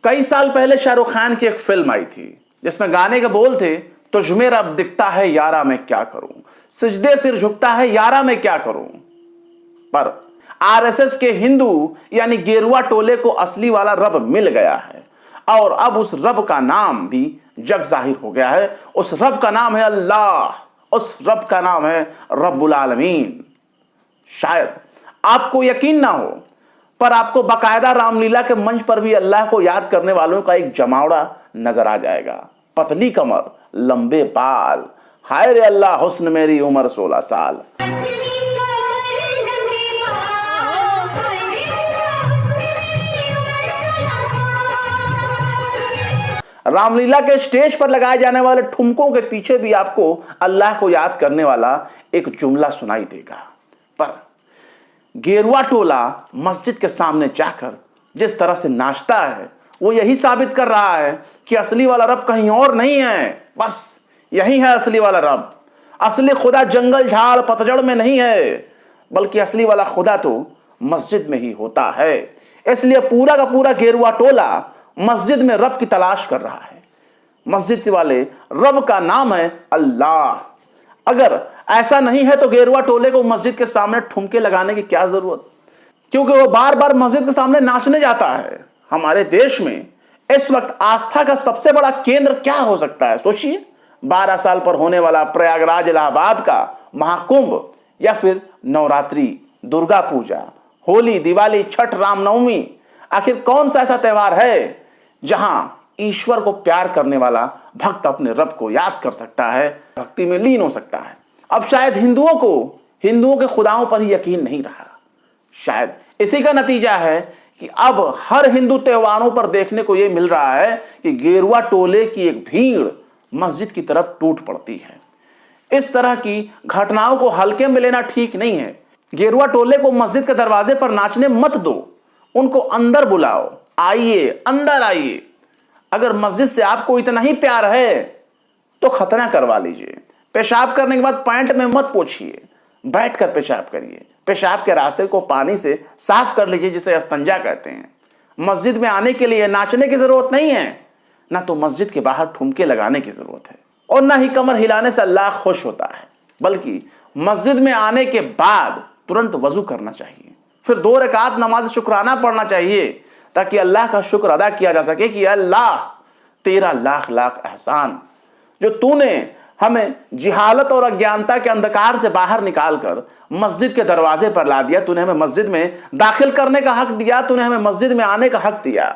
कई साल पहले शाहरुख खान की एक फिल्म आई थी जिसमें गाने के बोल थे, तुझमें रब दिखता है यारा मैं क्या करूं, सिजदे सिर झुकता है यारा मैं क्या करूं। पर आरएसएस के हिंदू यानी गेरुआ टोले को असली वाला रब मिल गया है और अब उस रब का नाम भी जग जाहिर हो गया है। उस रब का नाम है अल्लाह, उस रब का नाम है रब्बुल आलमीन। शायद आपको यकीन ना हो, पर आपको बाकायदा रामलीला के मंच पर भी अल्लाह को याद करने वालों का एक जमावड़ा नजर आ जाएगा। पतली कमर, लंबे बाल, हाय रे अल्लाह हुस्न मेरी उम्र 16 साल। रामलीला के स्टेज पर लगाए जाने वाले ठुमकों के पीछे भी आपको अल्लाह को याद करने वाला एक जुमला सुनाई देगा। पर गेरुआ टोला मस्जिद के सामने जाकर जिस तरह से नाचता है, वो यही साबित कर रहा है कि असली वाला रब कहीं और नहीं है, बस यही है असली वाला रब। असली खुदा जंगल झाड़ पतझड़ में नहीं है, बल्कि असली वाला खुदा तो मस्जिद में ही होता है। इसलिए पूरा का पूरा गेरुआ टोला मस्जिद में रब की तलाश कर रहा है। मस्जिद वाले रब का नाम है अल्लाह। अगर ऐसा नहीं है तो गेरुआ टोले को मस्जिद के सामने ठुमके लगाने की क्या जरूरत, क्योंकि वो बार बार मस्जिद के सामने नाचने जाता है। हमारे देश में इस वक्त आस्था का सबसे बड़ा केंद्र क्या हो सकता है, सोचिए। 12 साल पर होने वाला प्रयागराज इलाहाबाद का महाकुंभ, या फिर नवरात्रि, दुर्गा पूजा, होली, दिवाली, छठ, रामनवमी। आखिर कौन सा ऐसा त्योहार है जहां ईश्वर को प्यार करने वाला भक्त अपने रब को याद कर सकता है, भक्ति में लीन हो सकता है। अब शायद हिंदुओं के खुदाओं पर ही यकीन नहीं रहा। शायद इसी का नतीजा है कि अब हर हिंदू त्योहारों पर देखने को यह मिल रहा है कि गेरुआ टोले की एक भीड़ मस्जिद की तरफ टूट पड़ती है। इस तरह की घटनाओं को हल्के में लेना ठीक नहीं है। गेरुआ टोले को मस्जिद के दरवाजे पर नाचने मत दो, उनको अंदर बुलाओ, आइए, अंदर आइए। अगर मस्जिद से आपको इतना ही प्यार है तो खतना करवा लीजिए। पेशाब करने के बाद पैंट में मत पोछिए, बैठकर पेशाब करिए। पेशाब के रास्ते को पानी से साफ कर लीजिए, जिसे अस्तंजा कहते हैं। मस्जिद में आने के लिए नाचने की जरूरत नहीं है, ना तो मस्जिद के बाहर ठुमके लगाने की जरूरत है, और ना ही कमर हिलाने से अल्लाह खुश होता है। बल्कि मस्जिद में आने के बाद तुरंत वजू करना चाहिए, फिर 2 रकात नमाज शुक्राना पढ़ना चाहिए, ताकि अल्लाह का शुक्र अदा किया जा सके कि अल्लाह तेरा लाख लाख एहसान, जो तूने हमें जिहालत और अज्ञानता के अंधकार से बाहर निकालकर मस्जिद के दरवाजे पर ला दिया। तूने हमें मस्जिद में दाखिल करने का हक दिया, तूने हमें मस्जिद में आने का हक दिया।